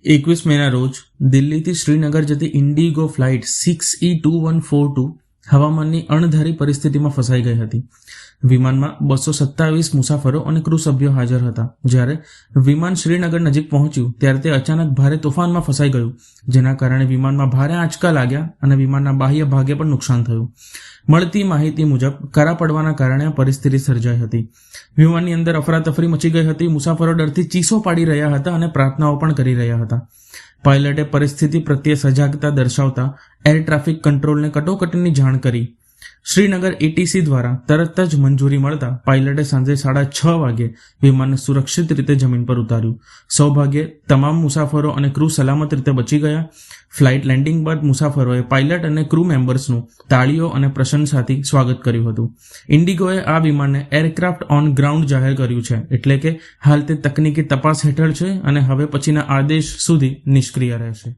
21 મેના રોજ દિલ્હીથી શ્રીનગર જતી ઇન્ડિગો ફ્લાઇટ 6E2142 હવામાનની અણધારી પરિસ્થિતિમાં ફસાઈ ગઈ હતી. વિમાનમાં 227 મુસાફરો અને ક્રૂ સભ્યો હાજર હતા. જ્યારે વિમાન શ્રીનગર નજીક પહોંચ્યું ત્યારે તે અચાનક ભારે તોફાનમાં ફસાઈ ગયું, જેના કારણે વિમાનમાં ભારે આંચકા લાગ્યા અને વિમાનના બાહ્ય ભાગે પણ નુકસાન થયું. મળતી માહિતી મુજબ કરા પડવાના કારણે આ પરિસ્થિતિ સર્જાઈ હતી. વિમાનની અંદર અફરાતફરી મચી ગઈ હતી. મુસાફરો ડરથી ચીસો પાડી રહ્યા હતા અને પ્રાર્થનાઓ પણ કરી રહ્યા હતા. પાયલટે પરિસ્થિતિ પ્રત્યે સજાગતા દર્શાવતા એર ટ્રાફિક કંટ્રોલને કટોકટીની જાણ કરી. શ્રીનગર એટીસી દ્વારા તરત જ મંજૂરી મળતા પાયલટે સાંજે 6:30 વાગે વિમાનને સુરક્ષિત રીતે જમીન પર ઉતાર્યું. સૌભાગ્યે તમામ મુસાફરો અને ક્રૂ સલામત રીતે બચી ગયા. ફ્લાઇટ લેન્ડિંગ બાદ મુસાફરોએ પાયલટ અને ક્રૂ મેમ્બર્સનું તાળીઓ અને પ્રશંસાથી સ્વાગત કર્યું હતું. ઇન્ડિગોએ આ વિમાનને એરક્રાફ્ટ ઓન ગ્રાઉન્ડ જાહેર કર્યું છે, એટલે કે હાલ તે તકનીકી તપાસ હેઠળ છે અને હવે પછીના આદેશ સુધી નિષ્ક્રિય રહેશે.